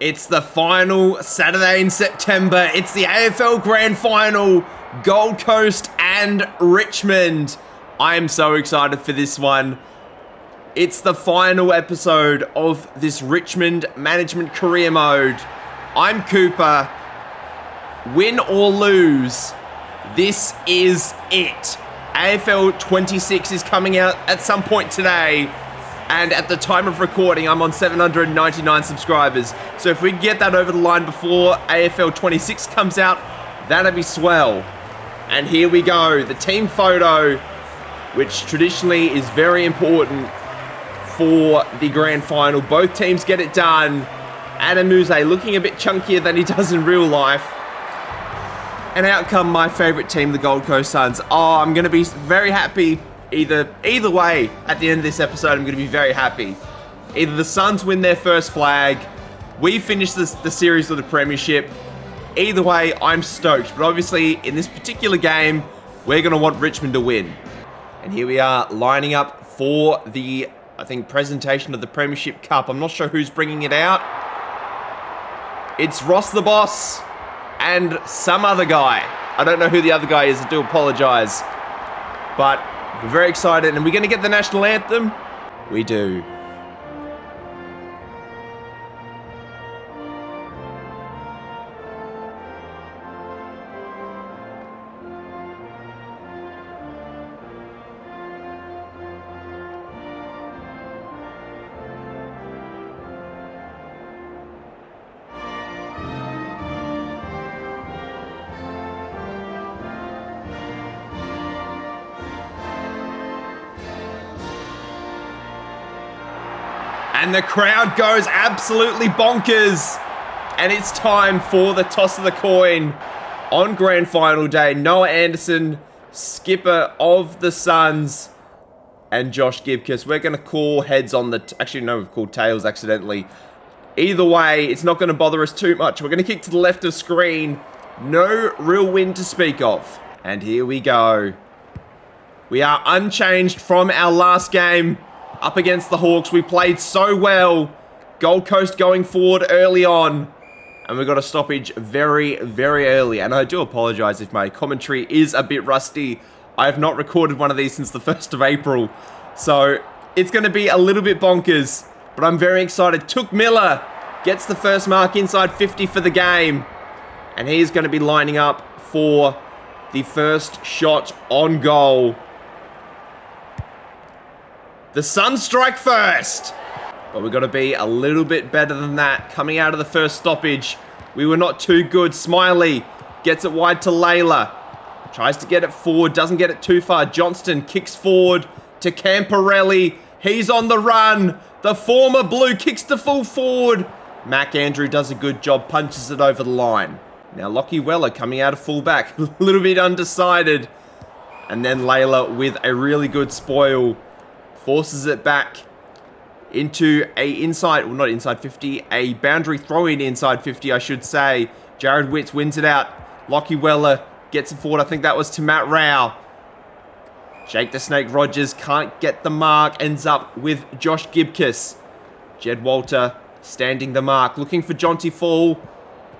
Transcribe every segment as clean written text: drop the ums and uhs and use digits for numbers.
It's the final Saturday in September. It's the AFL Grand Final, Gold Coast and Richmond. I am so excited for this one. It's the final episode of this Richmond Management Career Mode. I'm Cooper. Win or lose, this is it. AFL 26 is coming out at some point today. And at the time of recording, I'm on 799 subscribers. So if we can get that over the line before AFL 26 comes out, that'd be swell. And here we go. The team photo, which traditionally is very important for the grand final. Both teams get it done. Adam Muse looking a bit chunkier than he does in real life. And out come my favourite team, the Gold Coast Suns. Oh, I'm going to be very happy. Either way, at the end of this episode, I'm going to be very happy. Either the Suns win their first flag, we finish the series with the Premiership. Either way, I'm stoked. But obviously, in this particular game, we're going to want Richmond to win. And here we are lining up for the, I think, presentation of the Premiership Cup. I'm not sure who's bringing it out. It's Ross the Boss and some other guy. I don't know who the other guy is. I do apologise. But we're very excited. And we're going to get the national anthem? We do. And the crowd goes absolutely bonkers. And it's time for the toss of the coin on grand final day. Noah Anderson, skipper of the Suns, and Josh Gibcus. We're going to call heads on the... Actually, no, we've called tails accidentally. Either way, it's not going to bother us too much. We're going to kick to the left of screen. No real wind to speak of. And here we go. We are unchanged from our last game. Up against the Hawks, we played so well. Gold Coast going forward early on. And we got a stoppage very, very early. And I do apologise if my commentary is a bit rusty. I have not recorded one of these since the 1st of April. So it's going to be a little bit bonkers. But I'm very excited. Took Miller gets the first mark inside 50 for the game. And he's going to be lining up for the first shot on goal. The Suns strike first. But we've got to be a little bit better than that. Coming out of the first stoppage, we were not too good. Smiley gets it wide to Layla. Tries to get it forward, doesn't get it too far. Johnston kicks forward to Camporelli. He's on the run. The former Blue kicks to full forward. Mac Andrew does a good job, punches it over the line. Now Lockie Weller coming out of fullback. A little bit undecided. And then Layla with a really good spoil. Forces it back into a inside, well not inside 50, a boundary throw-in inside 50, I should say. Jared Witts wins it out. Lockie Weller gets it forward. I think that was to Matt Rao. Jake the Snake Rogers can't get the mark. Ends up with Josh Gibcus. Jed Walter standing the mark. Looking for Jonty Fall.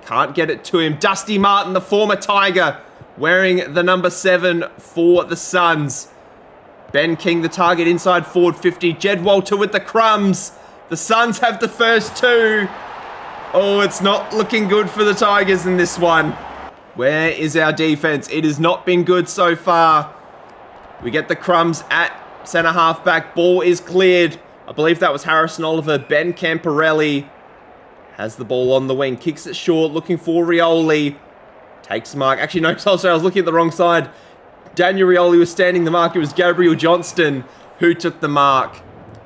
Can't get it to him. Dusty Martin, the former Tiger, wearing the number 7 for the Suns. Ben King, the target inside forward 50. Jed Walter with the crumbs. The Suns have the first 2. Oh, it's not looking good for the Tigers in this one. Where is our defense? It has not been good so far. We get the crumbs at centre half back. Ball is cleared. I believe that was Harrison Oliver. Ben Camporelli has the ball on the wing. Kicks it short. Looking for Rioli. Takes the mark. Actually, no, sorry, I was looking at the wrong side. Daniel Rioli was standing the mark. It was Gabriel Johnston who took the mark.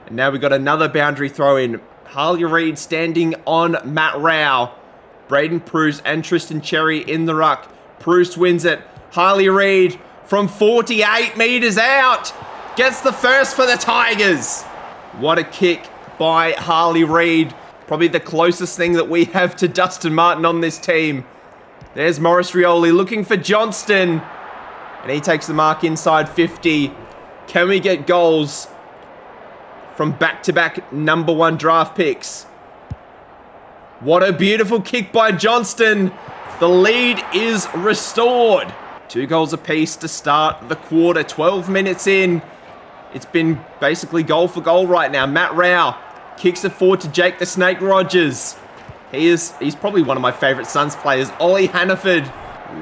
And now we've got another boundary throw in. Harley Reid standing on Matt Rao. Braden Preuss and Tristan Cherry in the ruck. Preuss wins it. Harley Reid from 48 metres out. Gets the first for the Tigers. What a kick by Harley Reid. Probably the closest thing that we have to Dustin Martin on this team. There's Maurice Rioli looking for Johnston. And he takes the mark inside 50. Can we get goals from back-to-back number 1 draft picks? What a beautiful kick by Johnston. The lead is restored. 2 goals apiece to start the quarter. 12 minutes in. It's been basically goal for goal right now. Matt Rao kicks it forward to Jake the Snake Rogers. He's probably one of my favourite Suns players. Ollie Hannaford.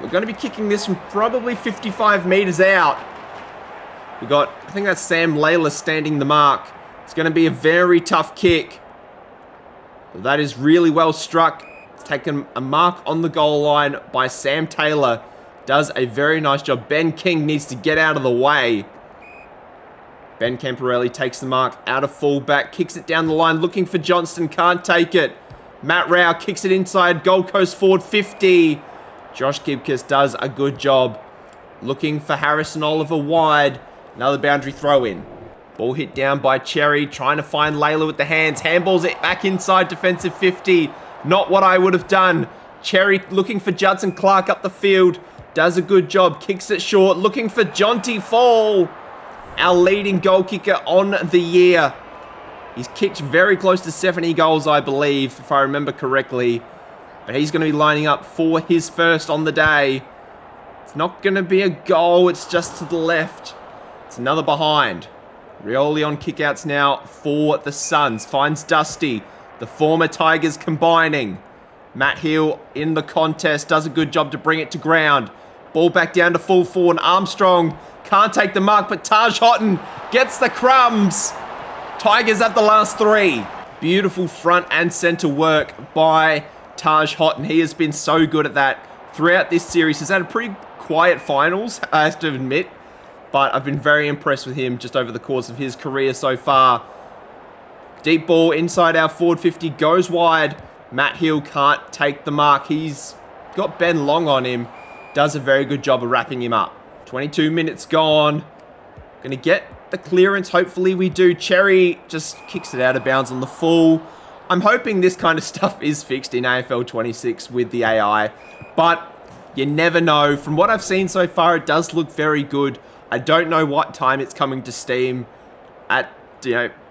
We're going to be kicking this from probably 55 metres out. We got, I think that's Sam Layla standing the mark. It's going to be a very tough kick. That is really well struck. It's taken a mark on the goal line by Sam Taylor. Does a very nice job. Ben King needs to get out of the way. Ben Camporelli takes the mark out of fullback. Kicks it down the line. Looking for Johnston. Can't take it. Matt Rao kicks it inside. Gold Coast forward 50. Josh Gibkiss does a good job. Looking for Harrison Oliver wide. Another boundary throw in. Ball hit down by Cherry. Trying to find Layla with the hands. Handballs it back inside defensive 50. Not what I would have done. Cherry looking for Judson Clark up the field. Does a good job. Kicks it short. Looking for Jonty Fall. Our leading goal kicker on the year. He's kicked very close to 70 goals, I believe, if I remember correctly. But he's going to be lining up for his first on the day. It's not going to be a goal. It's just to the left. It's another behind. Rioli on kickouts now for the Suns. Finds Dusty. The former Tigers combining. Matt Hill in the contest. Does a good job to bring it to ground. Ball back down to full forward. Armstrong can't take the mark, but Taj Houghton gets the crumbs. Tigers at the last 3. Beautiful front and centre work by Taj Houghton. He has been so good at that throughout this series. He's had a pretty quiet finals, I have to admit. But I've been very impressed with him just over the course of his career so far. Deep ball inside our forward 50. Goes wide. Matt Hill can't take the mark. He's got Ben Long on him. Does a very good job of wrapping him up. 22 minutes gone. Going to get the clearance. Hopefully we do. Cherry just kicks it out of bounds on the full. I'm hoping this kind of stuff is fixed in AFL 26 with the AI. But you never know. From what I've seen so far, it does look very good. I don't know what time it's coming to Steam at,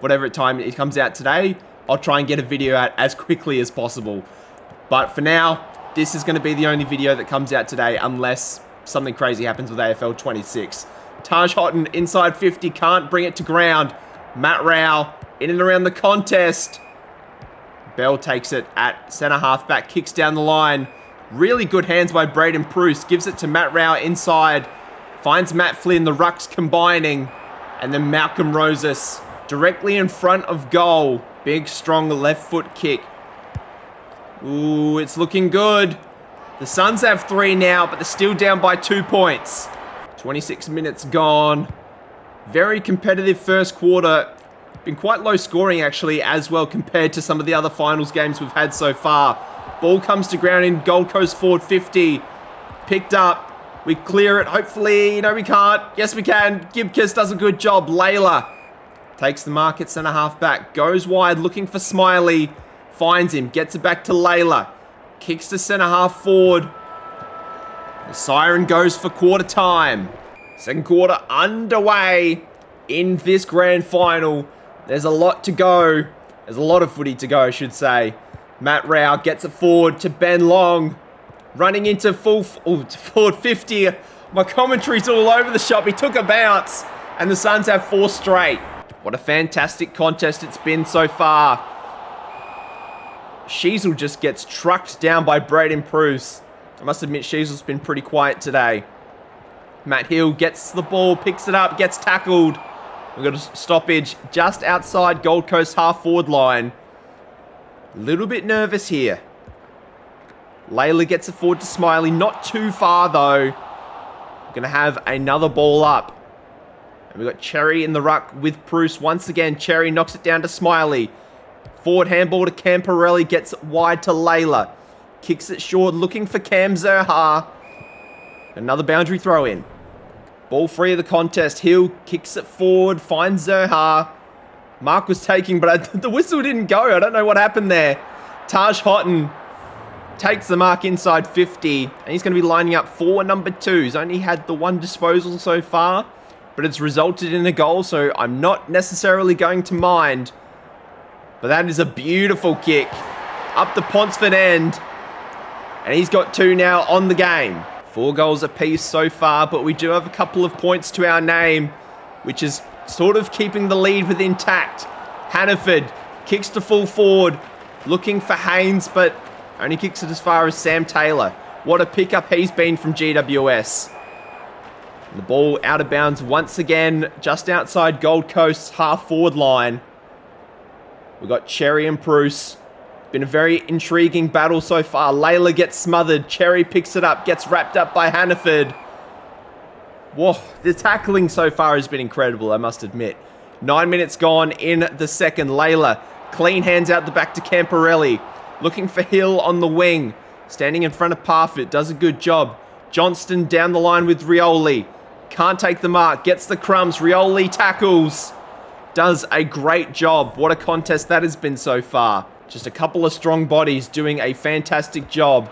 whatever time it comes out today. I'll try and get a video out as quickly as possible. But for now, this is going to be the only video that comes out today unless something crazy happens with AFL 26. Taj Houghton inside 50, can't bring it to ground. Matt Rao in and around the contest. Bell takes it at centre halfback, kicks down the line. Really good hands by Braden Bruce. Gives it to Matt Rao inside. Finds Matt Flynn, the rucks combining. And then Malcolm Rosas directly in front of goal. Big, strong left foot kick. Ooh, it's looking good. The Suns have 3 now, but they're still down by 2 points. 26 minutes gone. Very competitive first quarter. Been quite low scoring, actually, as well, compared to some of the other finals games we've had so far. Ball comes to ground in Gold Coast forward 50. Picked up. We clear it. Hopefully, no, we can't. Yes, we can. Gibkiss does a good job. Layla takes the mark at centre half back. Goes wide, looking for Smiley. Finds him. Gets it back to Layla. Kicks to centre half forward. The siren goes for quarter time. Second quarter underway in this grand final. There's a lot to go. There's a lot of footy to go, I should say. Matt Rao gets it forward to Ben Long. Running into forward 50. My commentary's all over the shop. He took a bounce. And the Suns have 4 straight. What a fantastic contest it's been so far. Sheasel just gets trucked down by Braden Bruce. I must admit, Sheasel's been pretty quiet today. Matt Hill gets the ball, picks it up, gets tackled. We've got a stoppage just outside Gold Coast half-forward line. A little bit nervous here. Layla gets it forward to Smiley. Not too far, though. We're going to have another ball up. And we've got Cherry in the ruck with Bruce. Once again, Cherry knocks it down to Smiley. Forward handball to Camporelli. Gets it wide to Layla. Kicks it short, looking for Cam Zerha. Another boundary throw in. Ball free of the contest. Hill kicks it forward, finds Zerha. Mark was taking, but the whistle didn't go. I don't know what happened there. Taj Houghton takes the mark inside 50, and he's going to be lining up for number 2. He's only had the 1 disposal so far, but it's resulted in a goal, so I'm not necessarily going to mind. But that is a beautiful kick. up the Ponsford end. And he's got 2 now on the game. 4 goals apiece so far, but we do have a couple of points to our name, which is sort of keeping the lead with intact. Hannaford kicks to full forward, looking for Haynes, but only kicks it as far as Sam Taylor. What a pickup he's been from GWS. The ball out of bounds once again, just outside Gold Coast's half-forward line. We've got Cherry and Bruce. Been a very intriguing battle so far. Layla gets smothered. Cherry picks it up, gets wrapped up by Hannaford. Whoa, the tackling so far has been incredible, I must admit. 9 minutes gone in the second. Layla, clean hands out the back to Camporelli. Looking for Hill on the wing. Standing in front of Parfitt, does a good job. Johnston down the line with Rioli. Can't take the mark, gets the crumbs. Rioli tackles. Does a great job. What a contest that has been so far. Just a couple of strong bodies doing a fantastic job.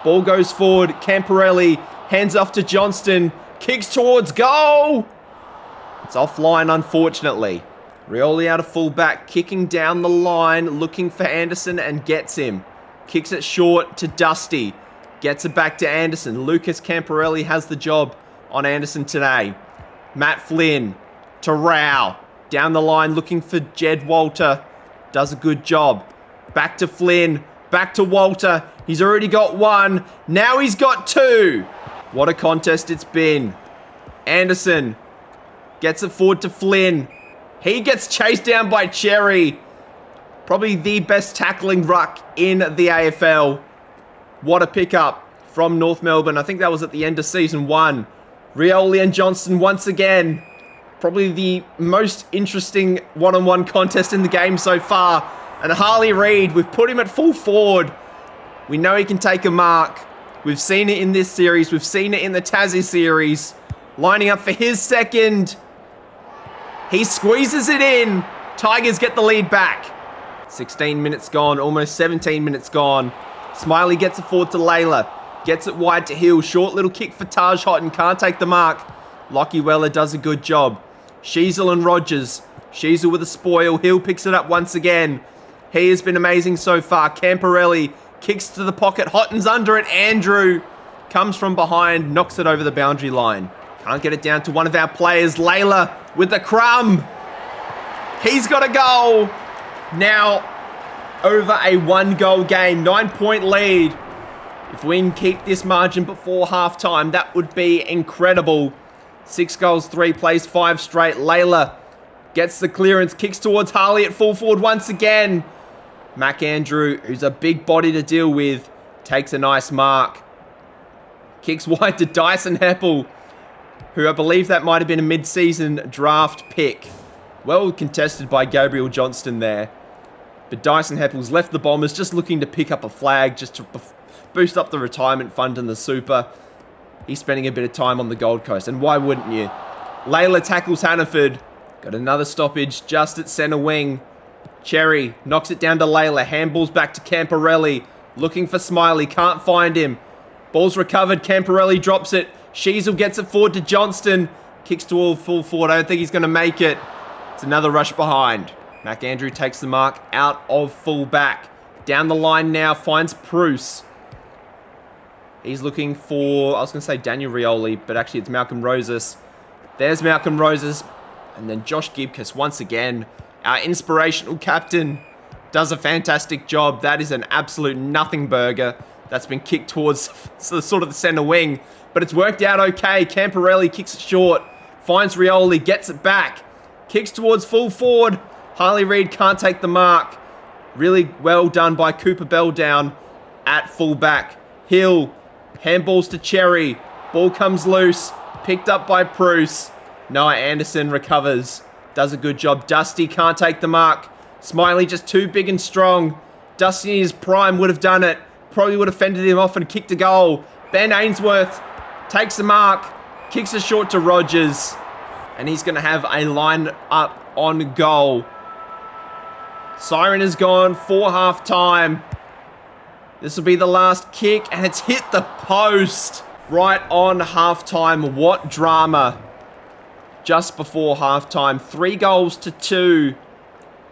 Ball goes forward. Camporelli hands off to Johnston. Kicks towards goal. It's offline, unfortunately. Rioli out of fullback, kicking down the line, looking for Anderson and gets him. Kicks it short to Dusty. Gets it back to Anderson. Lucas Camporelli has the job on Anderson today. Matt Flynn to Rao. Down the line, looking for Jed Walter. Does a good job. Back to Flynn. Back to Walter. He's already got 1. Now he's got 2. What a contest it's been. Anderson gets it forward to Flynn. He gets chased down by Cherry. Probably the best tackling ruck in the AFL. What a pickup from North Melbourne. I think that was at the end of season 1. Rioli and Johnston once again. Probably the most interesting one-on-one contest in the game so far. And Harley Reid, we've put him at full forward. We know he can take a mark. We've seen it in this series. We've seen it in the Tassie series. Lining up for his second. He squeezes it in. Tigers get the lead back. 16 minutes gone, almost 17 minutes gone. Smiley gets it forward to Layla. Gets it wide to Hill. Short little kick for Taj Houghton. Can't take the mark. Lockie Weller does a good job. Sheasel and Rogers. Sheasel with a spoil. Hill picks it up once again. He has been amazing so far. Camporelli kicks to the pocket. Houghton's under it. Andrew comes from behind. Knocks it over the boundary line. Can't get it down to one of our players. Layla with the crumb. He's got a goal. Now, over a 1-goal game. 9-point lead. If we can keep this margin before halftime, that would be incredible. 6 goals, 3 plays, 5 straight. Layla gets the clearance. Kicks towards Harley at full forward once again. Mac Andrew, who's a big body to deal with, takes a nice mark. Kicks wide to Dyson Heppel, who I believe that might have been a mid-season draft pick. Well contested by Gabriel Johnston there. But Dyson Heppel's left the Bombers just looking to pick up a flag just to boost up the retirement fund and the super. He's spending a bit of time on the Gold Coast, and why wouldn't you? Layla tackles Hannaford. Got another stoppage just at centre wing. Cherry knocks it down to Layla. Handballs back to Camporelli. Looking for Smiley. Can't find him. Ball's recovered. Camporelli drops it. Sheasel gets it forward to Johnston. Kicks to all full forward. I don't think he's going to make it. It's another rush behind. Mac Andrew takes the mark out of full back. Down the line now. Finds Bruce. He's looking for, I was going to say Daniel Rioli, but actually it's Malcolm Rosas. There's Malcolm Rosas. And then Josh Gibcus once again. Our inspirational captain does a fantastic job. That is an absolute nothing burger that's been kicked towards sort of the centre wing. But it's worked out okay. Camporelli kicks it short. Finds Rioli, gets it back. Kicks towards full forward. Harley Reid can't take the mark. Really well done by Cooper Bell down at full back. Hill, handballs to Cherry. Ball comes loose. Picked up by Bruce. Noah Anderson recovers. Does a good job. Dusty can't take the mark. Smiley just too big and strong. Dusty in his prime would have done it. Probably would have fended him off and kicked a goal. Ben Ainsworth takes the mark. Kicks it short to Rogers. And he's going to have a line up on goal. Siren is gone for half time. This will be the last kick. And it's hit the post. Right on half time. What drama. Just before halftime. 3 goals to 2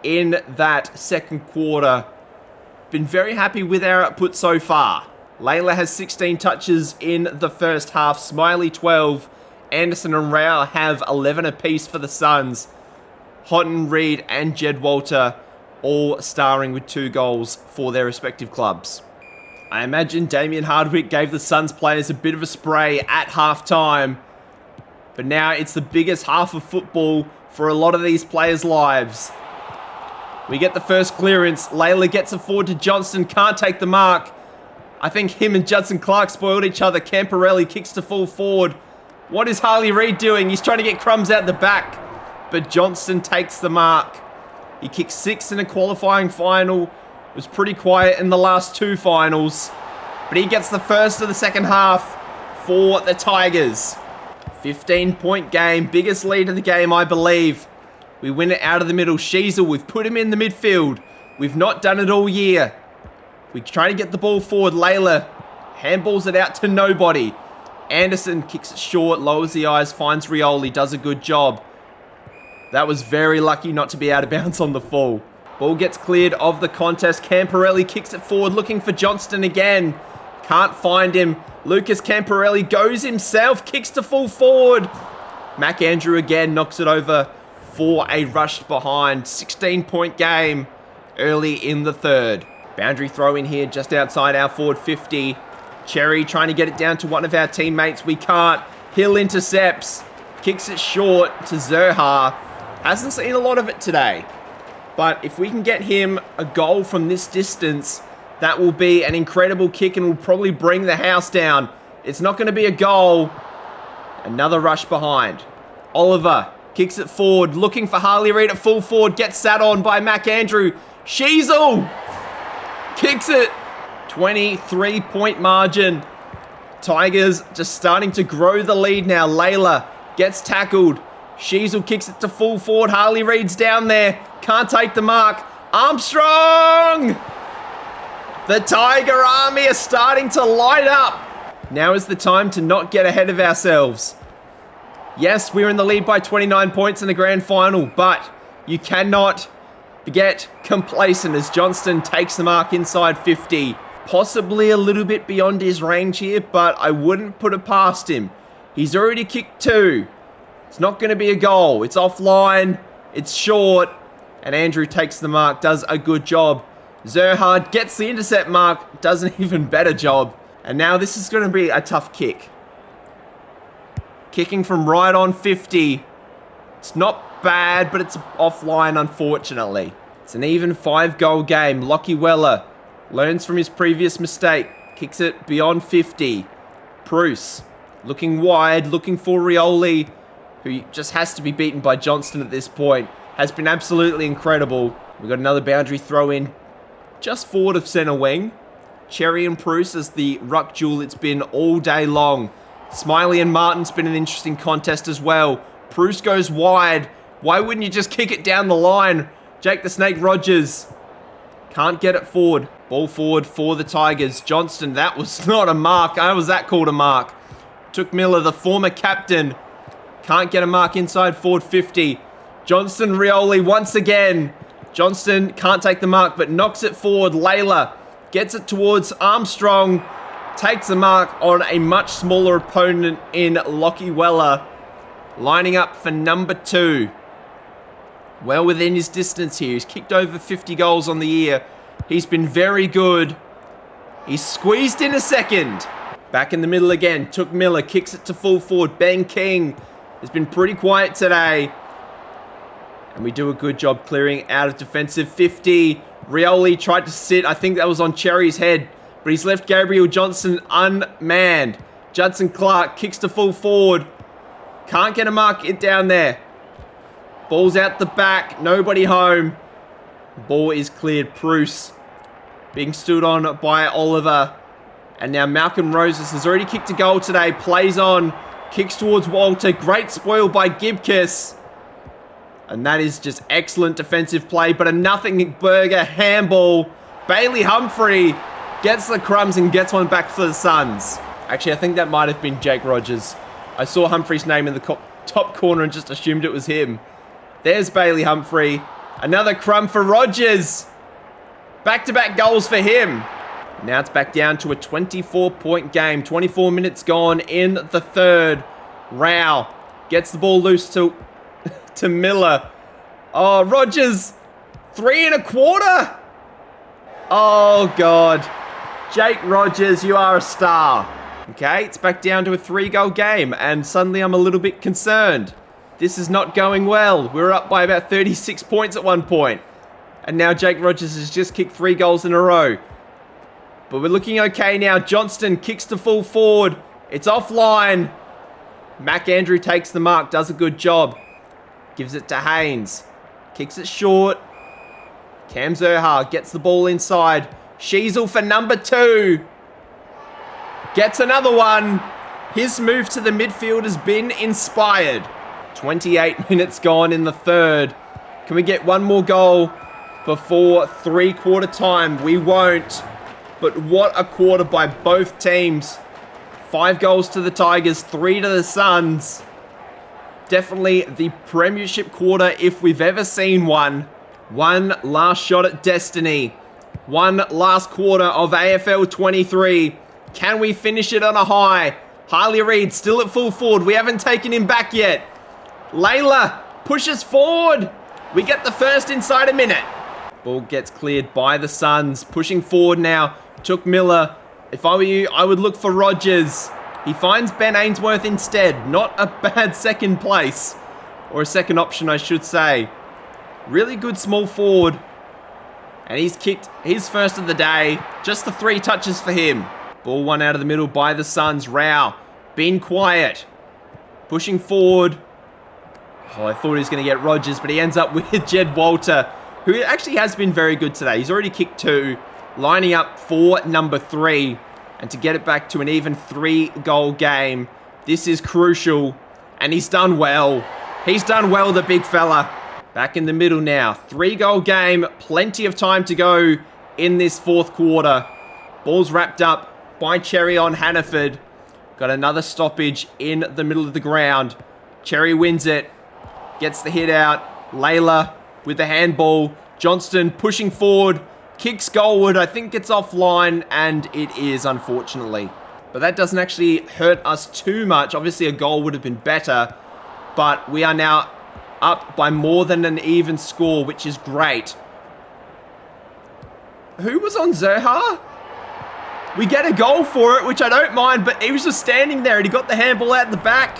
in that second quarter. Been very happy with our output so far. Layla has 16 touches in the first half. Smiley 12. Anderson and Rao have 11 apiece for the Suns. Houghton, Reed and Jed Walter all starring with 2 goals for their respective clubs. I imagine Damien Hardwick gave the Suns players a bit of a spray at halftime. But now it's the biggest half of football for a lot of these players' lives. We get the first clearance. Layla gets it forward to Johnston. Can't take the mark. I think him and Judson Clark spoiled each other. Camporelli kicks to full forward. What is Harley Reid doing? He's trying to get crumbs out the back. But Johnston takes the mark. He kicked 6 in a qualifying final. Was pretty quiet in the last 2 finals. But he gets the first of the second half for the Tigers. 15-point game. Biggest lead of the game, I believe. We win it out of the middle. Sheasel, we've put him in the midfield. We've not done it all year. We try to get the ball forward. Layla handballs it out to nobody. Anderson kicks it short, lowers the eyes, finds Rioli, does a good job. That was very lucky not to be out of bounds on the full. Ball gets cleared of the contest. Camporelli kicks it forward, looking for Johnston again. Can't find him. Lucas Camporelli goes himself, kicks to full forward. Mac Andrew again knocks it over for a rushed behind. 16-point game early in the third. Boundary throw in here just outside our forward 50. Cherry trying to get it down to one of our teammates. We can't. Hill intercepts. Kicks it short to Zerha. Hasn't seen a lot of it today. But if we can get him a goal from this distance, that will be an incredible kick and will probably bring the house down. It's not going to be a goal. Another rush behind. Oliver kicks it forward, looking for Harley Reid at full forward. Gets sat on by Mac Andrew. Sheasel kicks it. 23-point margin. Tigers just starting to grow the lead now. Layla gets tackled. Sheasel kicks it to full forward. Harley Reid's down there. Can't take the mark. Armstrong! The Tiger Army are starting to light up. Now is the time to not get ahead of ourselves. Yes, we're in the lead by 29 points in the grand final, but you cannot get complacent as Johnston takes the mark inside 50. Possibly a little bit beyond his range here, but I wouldn't put it past him. He's already kicked 2. It's not going to be a goal. It's offline. It's short. And Andrew takes the mark. Does a good job. Zerhard gets the intercept mark. Does an even better job. And now this is going to be a tough kick. Kicking from right on 50. It's not bad, but it's offline, unfortunately. It's an even 5-goal game. Lockie Weller learns from his previous mistake. Kicks it beyond 50. Bruce looking wide, looking for Rioli, who just has to be beaten by Johnston at this point. Has been absolutely incredible. We've got another boundary throw in just forward of centre wing. Cherry and Bruce as the ruck duel it's been all day long. Smiley and Martin's been an interesting contest as well. Bruce goes wide. Why wouldn't you just kick it down the line? Jake the Snake Rogers can't get it forward. Ball forward for the Tigers. Johnston, that was not a mark. How was that called a mark? Took Miller, the former captain. Can't get a mark inside forward 50. Johnston Rioli once again. Johnston can't take the mark, but knocks it forward. Layla gets it towards Armstrong. Takes the mark on a much smaller opponent in Lockie Weller. Lining up for number 2. Well within his distance here. He's kicked over 50 goals on the year. He's been very good. He's squeezed in a second. Back in the middle again. Took Miller. Kicks it to full forward. Ben King has been pretty quiet today. And we do a good job clearing out of defensive 50. Rioli tried to sit. I think that was on Cherry's head. But he's left Gabriel Johnson unmanned. Judson Clark kicks to full forward. Can't get a mark down there. Ball's out the back. Nobody home. Ball is cleared. Bruce being stood on by Oliver. And now Malcolm Roses has already kicked a goal today. Plays on. Kicks towards Walter. Great spoil by Gibkiss. And that is just excellent defensive play. But a nothing burger handball. Bailey Humphrey gets the crumbs and gets one back for the Suns. Actually, I think that might have been Jake Rogers. I saw Humphrey's name in the top corner and just assumed it was him. There's Bailey Humphrey. Another crumb for Rogers. Back-to-back goals for him. Now it's back down to a 24-point game. 24 minutes gone in the third. Rao gets the ball loose to Miller. Oh, Rogers. 3 1/4. Oh, God. Jake Rogers, you are a star. Okay, it's back down to a 3-goal game, and suddenly I'm a little bit concerned. This is not going well. We were up by about 36 points at one point, and now Jake Rogers has just kicked 3 goals in a row. But we're looking okay now. Johnston kicks to full forward. It's offline. Mac Andrew takes the mark, does a good job. Gives it to Haynes. Kicks it short. Cam Zerha gets the ball inside. Sheasel for number 2. Gets another one. His move to the midfield has been inspired. 28 minutes gone in the third. Can we get one more goal before 3-quarter time? We won't. But what a quarter by both teams. 5 goals to the Tigers, 3 to the Suns. Definitely the Premiership quarter if we've ever seen one. One last shot at destiny. One last quarter of AFL 23. Can we finish it on a high? Harley Reid still at full forward. We haven't taken him back yet. Layla pushes forward. We get the first inside a minute. Ball gets cleared by the Suns. Pushing forward now. Took Miller. If I were you, I would look for Rogers. He finds Ben Ainsworth instead. Not a bad second place. Or a second option, I should say. Really good small forward. And he's kicked his first of the day. Just the 3 touches for him. Ball one out of the middle by the Suns. Rao, been quiet. Pushing forward. Oh, I thought he was going to get Rogers, but he ends up with Jed Walter, who actually has been very good today. He's already kicked 2, lining up for number 3. And to get it back to an even 3-goal game, this is crucial. And he's done well. He's done well, the big fella. Back in the middle now. 3-goal game. Plenty of time to go in this 4th quarter. Ball's wrapped up by Cherry on Hannaford. Got another stoppage in the middle of the ground. Cherry wins it. Gets the hit out. Layla with the handball. Johnston pushing forward. Kicks goalward. I think it's offline, and it is, unfortunately. But that doesn't actually hurt us too much. Obviously, a goal would have been better. But we are now up by more than an even score, which is great. Who was on Zerha? We get a goal for it, which I don't mind, but he was just standing there and he got the handball out the back.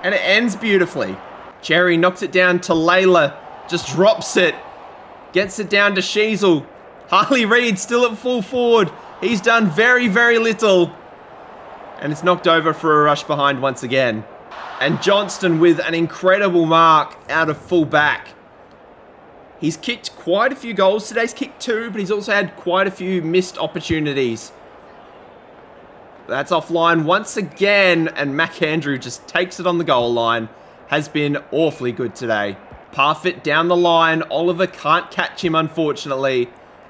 And it ends beautifully. Cherry knocks it down to Layla. Just drops it. Gets it down to Sheasel. Harley Reid still at full forward. He's done very, very little. And it's knocked over for a rush behind once again. And Johnston with an incredible mark out of full back. He's kicked quite a few goals today. He's kicked 2, but he's also had quite a few missed opportunities. That's offline once again, and Mac Andrew just takes it on the goal line. Has been awfully good today. Parfit down the line. Oliver can't catch him, unfortunately.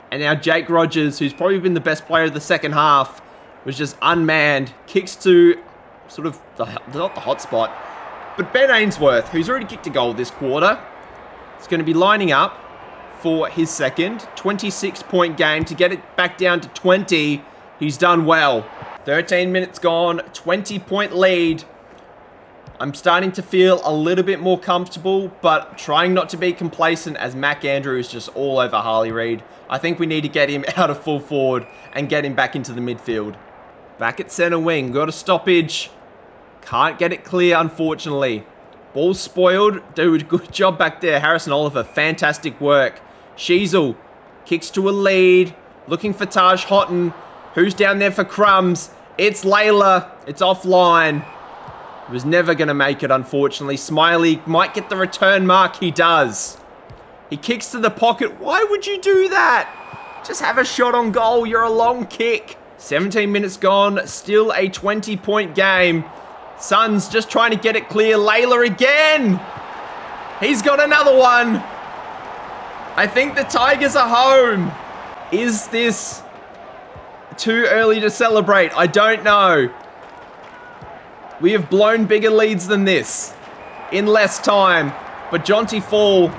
And now Jake Rogers, who's probably been the best player of the second half, was just unmanned. Kicks to sort of, not the hot spot, but Ben Ainsworth, who's already kicked a goal this quarter. Is going to be lining up for his second 26-point game to get it back down to 20. He's done well. 13 minutes gone, 20-point lead. I'm starting to feel a little bit more comfortable, but trying not to be complacent as Mac Andrew is just all over Harley Reid. I think we need to get him out of full forward and get him back into the midfield. Back at centre wing, got a stoppage. Can't get it clear, unfortunately. Ball spoiled. Dude, good job back there. Harrison Oliver, fantastic work. Sheasel kicks to a lead. Looking for Taj Houghton. Who's down there for crumbs? It's Layla. It's offline. He was never going to make it, unfortunately. Smiley might get the return mark. He does. He kicks to the pocket. Why would you do that? Just have a shot on goal. You're a long kick. 17 minutes gone. Still a 20-point game. Suns just trying to get it clear. Layla again. He's got another one. I think the Tigers are home. Is this too early to celebrate? I don't know. We have blown bigger leads than this in less time. But Jonty Fall,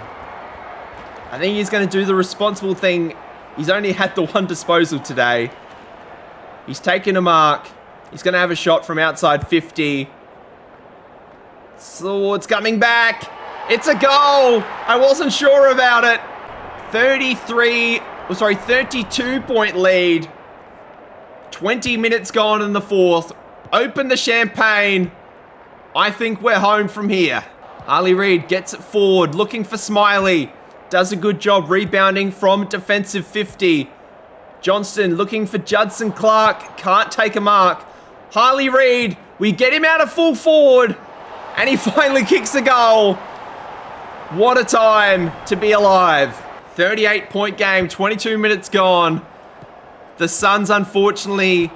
I think he's going to do the responsible thing He's only had the one disposal today. He's taken a mark. He's going to have a shot from outside 50. Swords coming back. It's a goal. I wasn't sure about it. 32-point lead. 20 minutes gone in the fourth. Open the champagne. I think we're home from here. Harley Reid gets it forward, looking for Smiley. Does a good job rebounding from defensive 50. Johnston looking for Judson Clark. Can't take a mark. Harley Reid, we get him out of full forward. And he finally kicks a goal. What a time to be alive. 38-point game, 22 minutes gone. The Suns, unfortunately,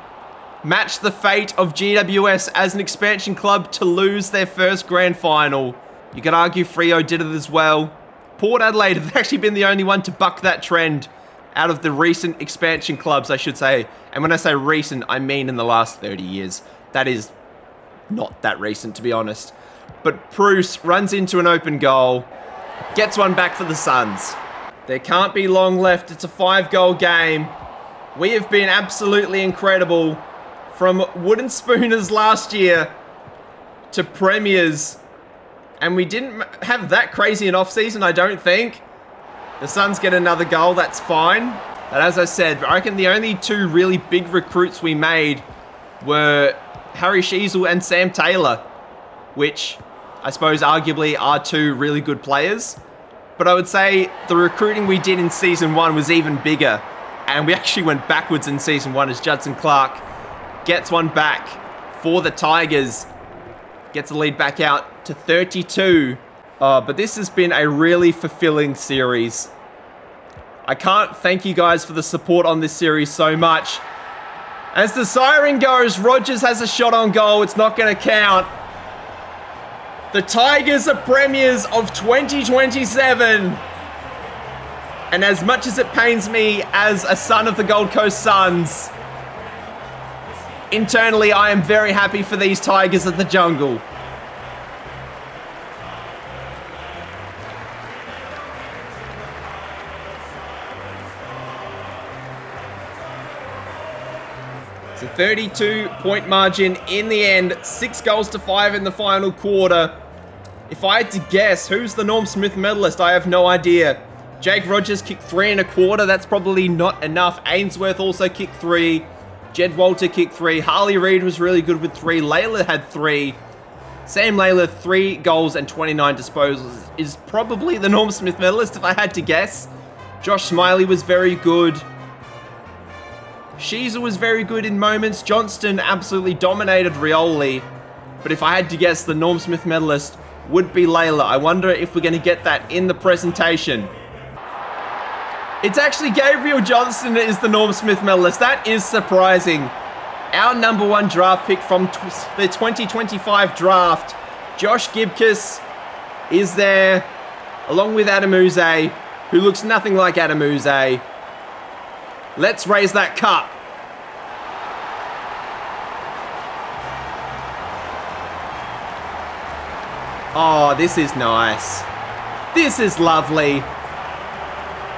matched the fate of GWS as an expansion club to lose their first grand final. You could argue Freo did it as well. Port Adelaide have actually been the only one to buck that trend out of the recent expansion clubs, I should say. And when I say recent, I mean in the last 30 years. That is not that recent, to be honest. But Bruce runs into an open goal, gets one back for the Suns. There can't be long left. It's a 5-goal game. We have been absolutely incredible. From wooden spooners last year to premiers. And we didn't have that crazy an off-season, I don't think. The Suns get another goal, that's fine. But as I said, I reckon the only two really big recruits we made were Harry Sheasel and Sam Taylor, which I suppose arguably are two really good players. But I would say the recruiting we did in Season 1 was even bigger. And we actually went backwards in Season 1 as Judson Clark gets one back for the Tigers. Gets the lead back out to 32. But this has been a really fulfilling series. I can't thank you guys for the support on this series so much. As the siren goes, Rogers has a shot on goal. It's not going to count. The Tigers are premiers of 2027. And as much as it pains me as a son of the Gold Coast Suns, internally I am very happy for these Tigers of the jungle. It's a 32-point margin in the end. 6-5 in the final quarter. If I had to guess, who's the Norm Smith medalist? I have no idea. Jake Rogers kicked 3 1/4. That's probably not enough. Ainsworth also kicked 3. Jed Walter kicked 3. Harley Reid was really good with 3. Layla had 3. Sam Layla, 3 goals and 29 disposals, is probably the Norm Smith medalist if I had to guess. Josh Smiley was very good. Sheezer was very good in moments. Johnston absolutely dominated Rioli. But if I had to guess, the Norm Smith medalist would be Layla. I wonder if we're going to get that in the presentation. It's actually Gabriel Johnston is the Norm Smith medalist. That is surprising. Our number 1 draft pick from the 2025 draft, Josh Gibcus, is there, along with Adam Uze, who looks nothing like Adam Uze. Let's raise that cup. Oh, this is nice. This is lovely.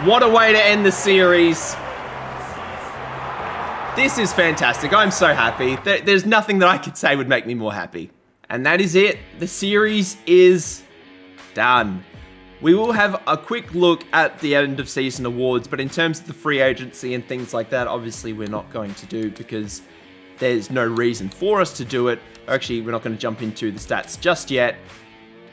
What a way to end the series. This is fantastic. I'm so happy. There's nothing that I could say would make me more happy. And that is it. The series is done. We will have a quick look at the end of season awards, but in terms of the free agency and things like that, obviously we're not going to do because there's no reason for us to do it. Actually, we're not going to jump into the stats just yet.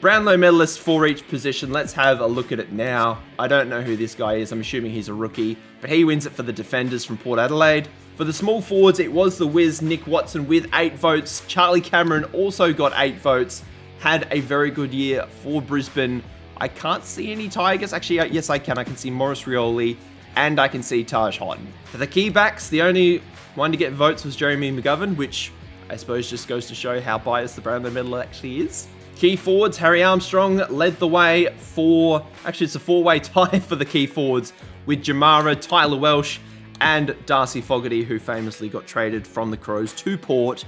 Brownlow medalists for each position. Let's have a look at it now. I don't know who this guy is. I'm assuming he's a rookie, but he wins it for the defenders from Port Adelaide. For the small forwards, it was the Wiz, Nick Watson, with 8 votes. Charlie Cameron also got 8 votes. Had a very good year for Brisbane. I can't see any Tigers. Actually, yes, I can. I can see Maurice Rioli and I can see Taj Houghton. For the key backs, the only one to get votes was Jeremy McGovern, which I suppose just goes to show how biased the Brownlow medal actually is. Key forwards, Harry Armstrong led the way for, actually it's a 4-way tie for the key forwards with Jamara, Tyler Welsh and Darcy Fogarty, who famously got traded from the Crows to Port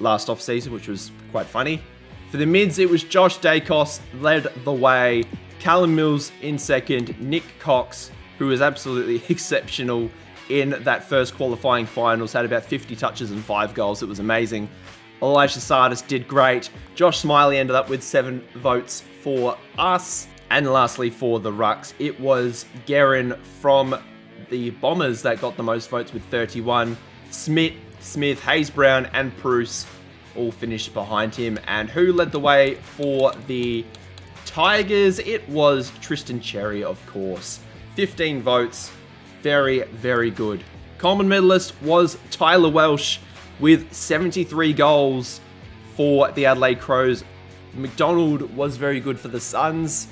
last off-season, which was quite funny. For the mids, it was Josh Dacos led the way, Callum Mills in second, Nick Cox, who was absolutely exceptional in that first qualifying finals, had about 50 touches and 5 goals. It was amazing. Elisha Sardis did great. Josh Smiley ended up with 7 votes for us. And lastly, for the Rucks, it was Guerin from the Bombers that got the most votes with 31. Smith, Hayes Brown, and Bruce all finished behind him. And who led the way for the Tigers? It was Tristan Cherry, of course. 15 votes. Very, very good. Coleman medalist was Tyler Welsh with 73 goals for the Adelaide Crows. McDonald was very good for the Swans,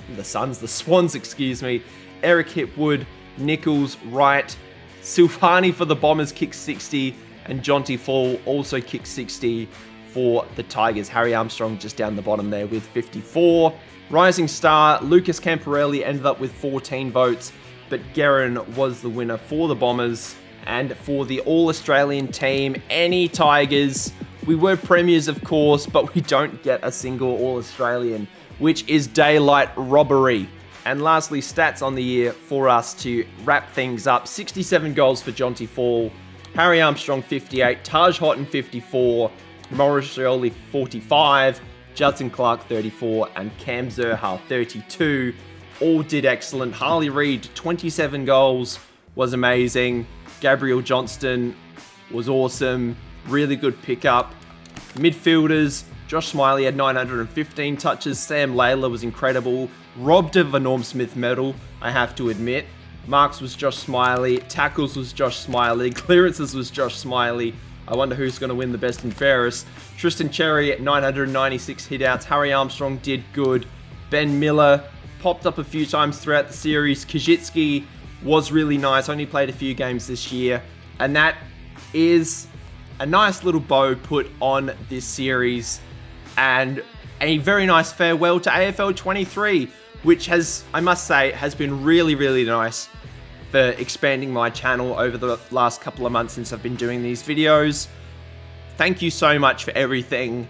excuse me. Eric Hipwood, Nichols, Wright, Silvani for the Bombers kicked 60, and Jonty Fall also kicked 60 for the Tigers. Harry Armstrong just down the bottom there with 54. Rising star, Lucas Camporelli ended up with 14 votes, but Guerin was the winner for the Bombers. And for the All-Australian team, any Tigers. We were premiers, of course, but we don't get a single All-Australian, which is daylight robbery. And lastly, stats on the year for us to wrap things up. 67 goals for Jonty Fall, Harry Armstrong 58, Taj Houghton 54, Maurice Rioli 45, Judson Clark 34, and Cam Zerha 32. All did excellent. Harley Reid, 27 goals, was amazing. Gabriel Johnston was awesome. Really good pickup. Midfielders, Josh Smiley had 915 touches. Sam Layla was incredible. Robbed of a Norm Smith medal, I have to admit. Marks was Josh Smiley. Tackles was Josh Smiley. Clearances was Josh Smiley. I wonder who's going to win the best and fairest. Tristan Cherry at 996 hitouts. Harry Armstrong did good. Ben Miller popped up a few times throughout the series. Kajitsky was really nice. Only played a few games this year. And that is a nice little bow put on this series. And a very nice farewell to AFL 23, which has, I must say, has been really, really nice for expanding my channel over the last couple of months since I've been doing these videos. Thank you so much for everything.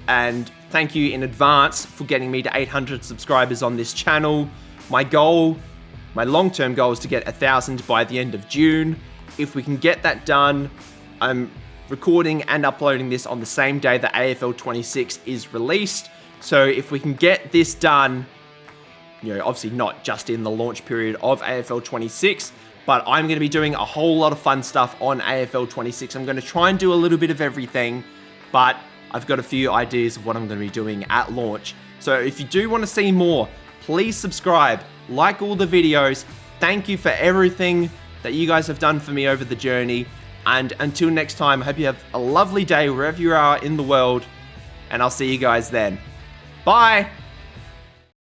And thank you in advance for getting me to 800 subscribers on this channel. My long-term goal is to get 1,000 by the end of June. If we can get that done, I'm recording and uploading this on the same day that AFL 26 is released. So if we can get this done, you know, obviously not just in the launch period of AFL 26, but I'm going to be doing a whole lot of fun stuff on AFL 26. I'm going to try and do a little bit of everything, but I've got a few ideas of what I'm going to be doing at launch. So if you do want to see more, please subscribe, like all the videos. Thank you for everything that you guys have done for me over the journey. And until next time, I hope you have a lovely day wherever you are in the world. And I'll see you guys then. Bye!